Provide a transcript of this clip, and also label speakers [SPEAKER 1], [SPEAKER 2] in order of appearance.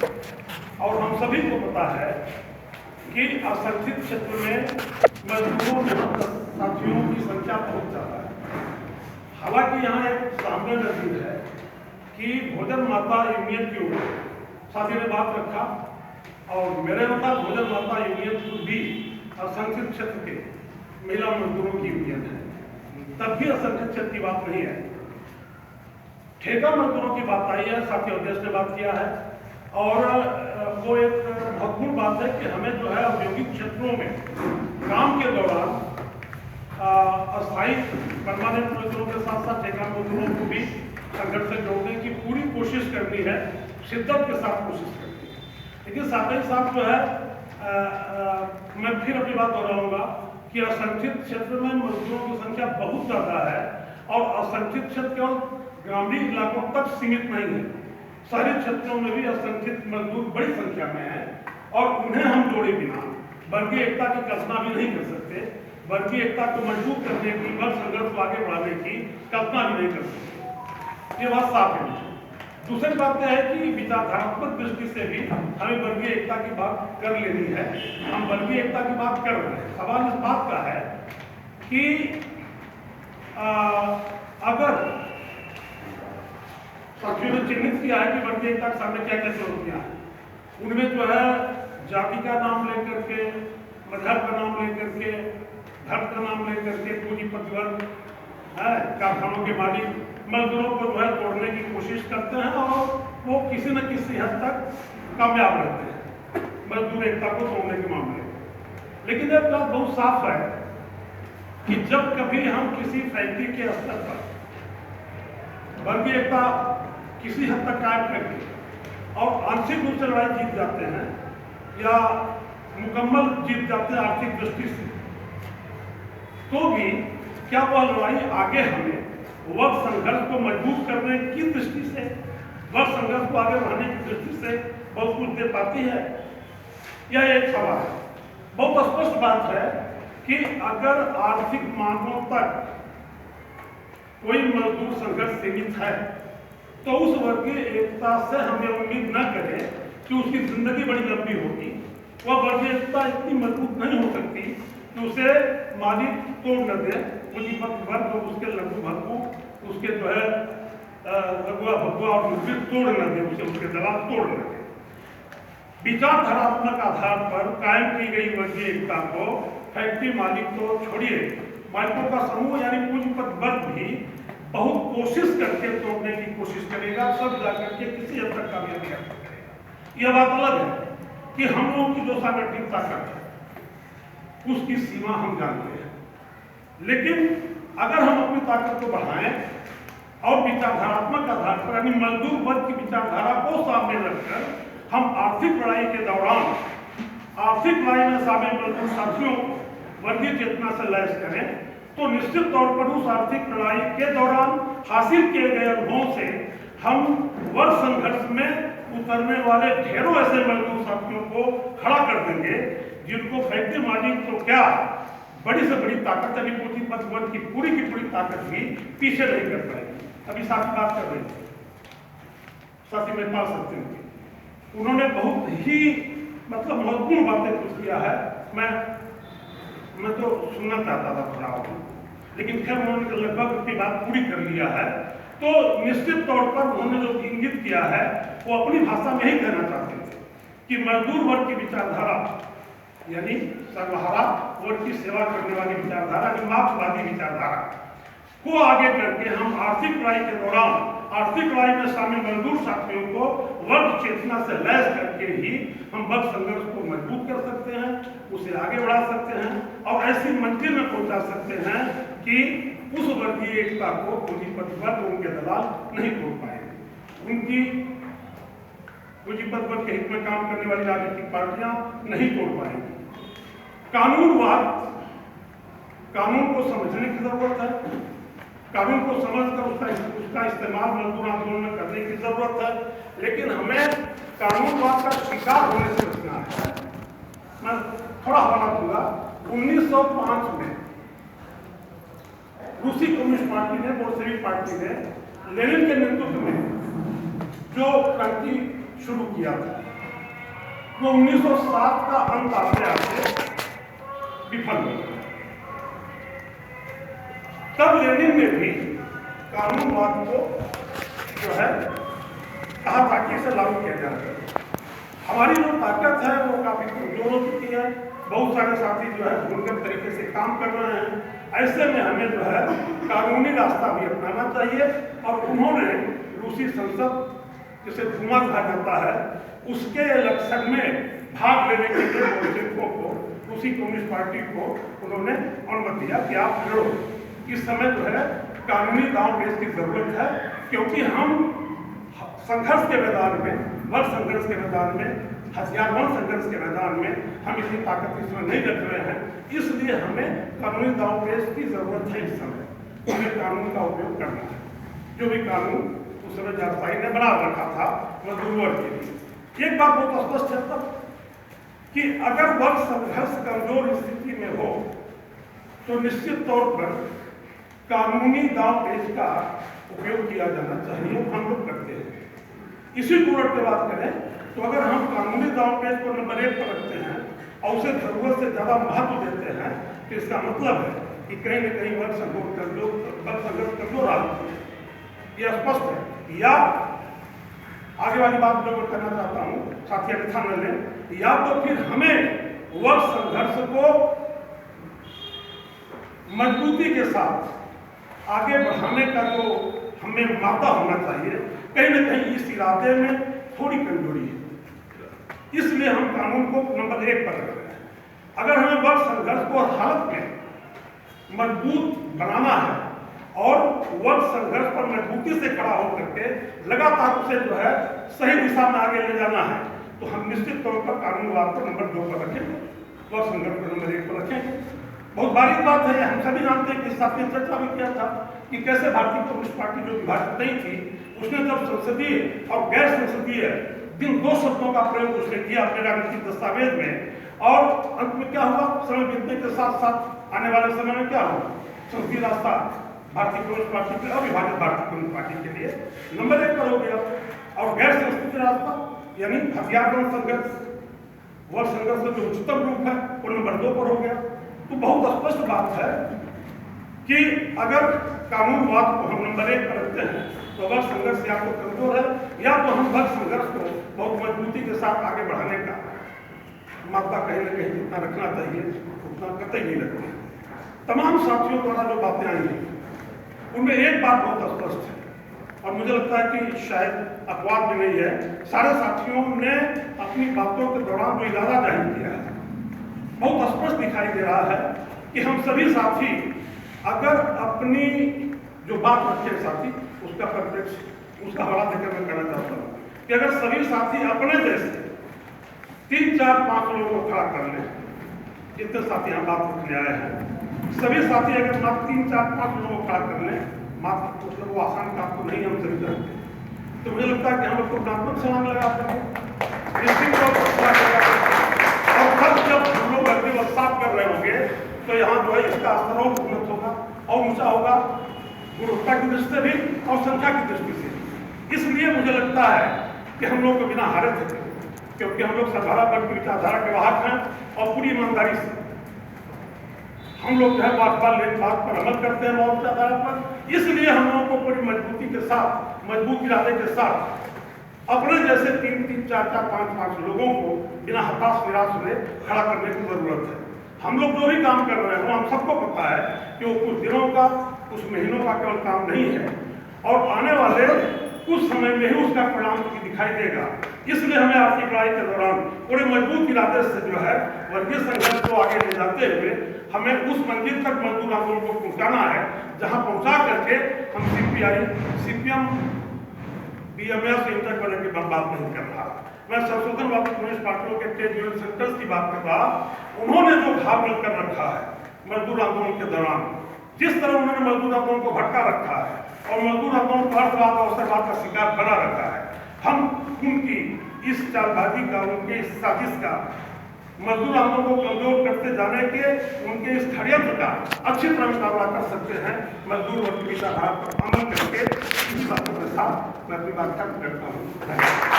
[SPEAKER 1] और हम सभी को पता है कि असंगठित क्षेत्र में मजदूरों साथियों की संख्या बहुत ज़्यादा है। हालांकि यहाँ एक सामने नजर है कि भोजन माता यूनियन के ऊपर साथी ने बात रखा, और मेरे अनुसार भोजन माता यूनियन भी असंगठित क्षेत्र के महिला मजदूरों की यूनियन है, तब भी असंगठित क्षेत्र की बात नहीं है। ठेका मजदूरों की बात आई है, साथी अध्यक्ष ने बात किया है, और वो एक महत्वपूर्ण बात है कि हमें जो है औद्योगिक क्षेत्रों में काम के दौरान अस्थायी परमानेंट मजदूरों के साथ साथ ठेका मजदूरों को भी संगठन से जोड़ने की पूरी कोशिश करनी है, शिद्दत के साथ कोशिश करनी है। लेकिन साथ ही साथ जो है मैं फिर अपनी बात दोहराऊंगा कि असंगठित क्षेत्र में मजदूरों की संख्या बहुत ज़्यादा है, और असंगठित क्षेत्र केवल ग्रामीण इलाकों तक सीमित नहीं है, शहरी क्षेत्रों में भी असंगठित मजदूर बड़ी संख्या में है, और उन्हें हम जोड़े बिना वर्गीय एकता की कल्पना भी नहीं कर सकते, वर्गीय एकता को मजबूत करने की, वर्ग संघर्ष को आगे बढ़ाने की कल्पना भी नहीं कर सकते। ये बात साफ है। दूसरी बात यह है कि विचारधारात्मक दृष्टि से भी हमें वर्गीय एकता की बात कर लेनी है। हम वर्गीय एकता की बात कर रहे हैं, सवाल इस बात का है कि अगर साथियों ने चिन्हित किया है कि वर्गीय एकता के सामने क्या क्या चुनौतियां हैं, उनमें जो है जाति का नाम लेकर के, मजहब का नाम लेकर के, धर्म का नाम लेकर के पूंजीपति वर्ग है, कारखानों के मालिक मजदूरों को जो है तोड़ने की कोशिश करते हैं, और वो किसी न किसी हद तक कामयाब रहते हैं मजदूर एकता को तोड़ने के मामले में। लेकिन एक बात बहुत साफ है कि जब कभी हम किसी फैक्ट्री के स्तर पर वर्गीय एकता किसी हद तक कायम करके और आंशिक रूप से लड़ाई जीत जाते हैं या मुकम्मल जीत जाते हैं आर्थिक दृष्टि से, तो भी क्या वह लड़ाई आगे हमें वर्ग संघर्ष को मजबूत करने की दृष्टि से, वर्ग संघर्ष को आगे बढ़ाने की दृष्टि से बहुत कुछ दे पाती है? यह एक सवाल है। बहुत स्पष्ट बात है कि अगर आर्थिक मांगों तक कोई मजदूर संघर्ष सीमित है, तो उस वर्गीय एकता से हमें उम्मीद न करें कि उसकी जिंदगी बड़ी लंबी होगी। वह वर्गीय एकता इतनी मजबूत नहीं हो सकती कि उसे मालिक तोड़ न दे, पूंजीपति वर्ग और उसके लघु भग्गू, उसके जो है लघुआ भग्गुआ और मुखबिर तोड़ न दे, उसे उसके दलाल तोड़ न दे। विचारधारात्मक आधार पर कायम की गई वर्गीय एकता को फैक्ट्री मालिक तो छोड़िए, मालिकों का समूह यानी पूंजीपति वर्ग भी बहुत कोशिश करके तोड़ने की कोशिश करेगा, सब जाकर के किसी हद तक कामयाबी हासिल करेगा। यह बात अलग है कि हम लोगों की जो सांगठनिक ताकत है उसकी सीमा हम जानते हैं, लेकिन अगर हम अपनी ताकत को बढ़ाएं और विचारधारात्मक आधार पर यानी मजदूर वर्ग की विचारधारा को सामने रखकर हम आर्थिक लड़ाई के दौरान आर्थिक लड़ाई में शामिल मजदूर साथियों को वर्गीय चेतना से लैस करें, तो निश्चित तौर पर उस आर्थिक लड़ाई के दौरान हासिल किए गए अनुभवों से हम वर्ग संघर्ष में उतरने वाले ढेरों ऐसे मजदूर साथियों को खड़ा कर देंगे जिनको फैक्ट्री मालिक तो क्या बड़ी से बड़ी ताकत यानी पूंजीपति वर्ग की पूरी ताकत भी पीछे नहीं कर पाएगी। अभी साथी बात कर रहे थे, साथी मेरे पास सकते हैं, उन्होंने बहुत ही मतलब महत्वपूर्ण बातें कुछ किया है। मैं तो सुनना चाहता था थोड़ा, लेकिन खैर उन्होंने लगभग उसकी बात पूरी कर लिया है। तो निश्चित तौर पर उन्होंने जो इंगित किया है वो अपनी भाषा में ही कहना चाहते थे कि मजदूर वर्ग की विचारधारा यानी सर्वहारा वर्ग की सेवा करने वाली विचारधारा यानी मार्क्सवादी विचारधारा को आगे करके हम आर्थिक लड़ाई के दौरान आर्थिक लड़ाई में शामिल मजदूर साथियों को वर्ग चेतना से लैस करके ही हम वर्ग संघर्ष को मजबूत कर सकते हैं, उसे आगे बढ़ा सकते हैं और ऐसी मंजिल में पहुंचा सकते हैं कि उस वर्गीय एकता को पूंजीपति वर्ग उनके दलाल नहीं तोड़ पाएंगे, उनकी पूंजीपति वर्ग के हित में काम करने वाली राजनीतिक पार्टियां नहीं तोड़ पाएंगी। कानूनवाद, कानून को समझने की जरूरत है, कानून को समझकर उसका इस्तेमाल मजदूर आंदोलन में करने की जरूरत है, लेकिन हमें कानूनवाद का शिकार होने से बचना है। मैं थोड़ा हवाला दूंगा। 1905 में रूसी कम्युनिस्ट पार्टी ने, बोल्शेविक पार्टी ने लेनिन के नेतृत्व में जो क्रांति शुरू किया था, वो 1907 का अंत आते आते विफल हो गया। तब लेनिन ने भी कानूनवाद को जो है कहा था कि इसे लागू किया जाए। हमारी जो ताकत है वो काफी कमजोर हो चुकी है, बहुत सारे साथी जो है भूलकर तरीके से काम कर रहे हैं। ऐसे में हमें जो है कानूनी रास्ता भी अपनाना चाहिए। और उन्होंने रूसी संसद जिसे धुआं कहा जाता है उसके इलेक्शन में भाग लेने के लिए बोल्शेविकों को, रूसी कम्युनिस्ट पार्टी को उन्होंने अनुमति दिया कि आप लड़ो। इस समय जो है कानूनी दांव पेच की जरूरत है, क्योंकि हम संघर्ष के मैदान में, वर्ग संघर्ष के मैदान में, हथियारबंद संघर्ष के मैदान में हम इतनी ताकत इस समय नहीं रख रहे हैं। इसलिए हमें कानूनी दांव पेच की जरूरत है। इस समय हमें कानून का उपयोग करना है, जो भी कानून उस समय जारसाई ने बना रखा था मजदूर वर्ग के लिए। एक बात बहुत स्पष्ट है तब कि अगर वर्ग संघर्ष कमजोर स्थिति में हो तो निश्चित तौर पर कानूनी दांव पेच का उपयोग किया जाना चाहिए। हम लोग करते हैं। इसी पूरक की बात करें तो अगर हम कानूनी दांव पेच को नंबर 1 पर रखते हैं और उसे जरूरत से ज्यादा महत्व देते हैं तो इसका मतलब है कि कहीं न कहीं वर्ग संघर्ष कमजोर आ रही है। यह स्पष्ट है। या आगे वाली बात मैं करना चाहता हूँ, साथी अन्यथा न लें, या तो फिर हमें वर्ग संघर्ष को मजबूती के साथ आगे बढ़ाने का जो हमें मादा होना चाहिए, कहीं न कहीं इस इरादे में थोड़ी कमजोरी है। इसलिए हम कानून को नंबर 1 पर रख रहे हैं। अगर हमें वर्ग संघर्ष को हर हालत में मजबूत बनाना है और वर्ग संघर्ष पर मजबूती से खड़ा होकर के लगातार उसे जो है सही दिशा में आगे ले जाना है, तो हम निश्चित तौर पर कानूनवाद को नंबर 2 पर रखेंगे, वर्ग संघर्ष को नंबर 1 पर रखेंगे। बहुत बारीक बात है, हम सभी जानते हैं कि इस साथ चर्चा भी किया था कि कैसे भारतीय कम्युनिस्ट पार्टी जो विभाजित नहीं थी, उसने जब संसदीय और गैर संसदीय जिन 2 शब्दों का प्रयोग उसने किया अपने राजनीतिक दस्तावेज में, और अंत में क्या हुआ, समय बीतने के साथ साथ आने वाले समय में क्या हुआ, संसदीय रास्ता भारतीय कम्युनिस्ट पार्टी के, अविभाजित भारतीय कम्युनिस्ट पार्टी के लिए नंबर 1 पर हो गया, और गैर संसदीय रास्ता यानी हथियारबंद संघर्ष, वर्ग संघर्ष का जो उच्चतम रूप है वो नंबर 2 पर हो गया। तो बहुत स्पष्ट बात है कि अगर कानूनवाद को हम नंबर 1 पर रखते हैं तो वर्ग संघर्ष या तो कमजोर है, या तो हम वर्ग संघर्ष को बहुत मजबूती के साथ आगे बढ़ाने का मात्रा कहीं न कहीं जितना रखना चाहिए उतना कतई नहीं रखते। तमाम साथियों द्वारा जो बातें आई हैं उनमें एक बात बहुत स्पष्ट है, और मुझे लगता है कि शायद अपवाद भी नहीं है, सारे साथियों ने अपनी बातों के दौरान जो इरादा जाहिर किया है बहुत स्पष्ट दिखाई दे रहा है कि हम सभी साथी अगर अपनी जो बात रखे साथी उसका परिप्रेक्ष्य उसका हवाला देकर मैं कहना चाहता हूँ कि अगर सभी साथी अपने जैसे 3, 4, 5 लोगों को खड़ा कर लें, जितने साथी यहाँ बात रखने आए हैं, सभी साथी अगर मात्र 3, 4, 5 लोगों को खड़ा कर लें, मात्र मतलब वो आसान काम तो नहीं हम सभी करते, तो मुझे लगता है कि हम लोग को गुणात्मक छलांग लगाते हैं, निश्चित तौर पर छलांग लगाते हैं। और तब जब हम लोग अगली बार साफ कर रहे होंगे तो यहाँ जो है इसका स्तर और उन्नत होगा और ऊंचा होगा, गुणवत्ता की दृष्टि से भी और संख्या की दृष्टि से। इसलिए मुझे लगता है कि हम लोग को बिना हारे थे, क्योंकि हम लोग सरधारा वर्ग की विचारधारा के वाहक हैं और पूरी ईमानदारी से हम लोग जो है बात पर अमल करते हैं मौत के आधार पर। इसलिए हम लोगों को पूरी मजबूती के साथ, मजबूत इरादे के साथ अपने जैसे 3, 3, 4, 4, 5, 5 लोगों को बिना हताश निराश हुए खड़ा करने की जरूरत है। हम लोग जो भी काम कर रहे हैं हम सबको पता है कि वो कुछ दिनों का, कुछ महीनों का केवल काम नहीं है, और आने वाले कुछ समय में ही उसका परिणाम दिखाई देगा। इसलिए हमें आर्थिक लड़ाई के दौरान पूरे मजबूत इरादे से जो है वर्गीय संघर्ष को आगे ले जाते हुए हमें उस मंजिल तक मजदूर आंदोलन को पहुंचाना है जहां पहुंचा करके हम CPI, CPM, BMS इंटर करने की बात नहीं कर रहा। मैं संशोधनवादी कम्युनिस्ट पार्टियों के ट्रेड यूनियन सेंटर्स की बात कर रहा। उन्होंने जो भाव मिलकर रखा है मजदूर आंदोलन के दौरान, जिस तरह उन्होंने मजदूर आंदोलन को भटका रखा है और मजदूर आंदोलन को अर्थवाद और अवसरवाद का शिकार बना रखा है, हम उनकी इस चालबाजी का, उनकी इस साजिश का, मजदूर आंदोलन को कमजोर करते जाने के उनके इस षड्यंत्र का अच्छी तरह मुकाबला कर सकते हैं मजदूर वर्ग की विचारधारा पर अमल करके। इस बातों के साथ मैं अपनी बात खत्म करता हूँ।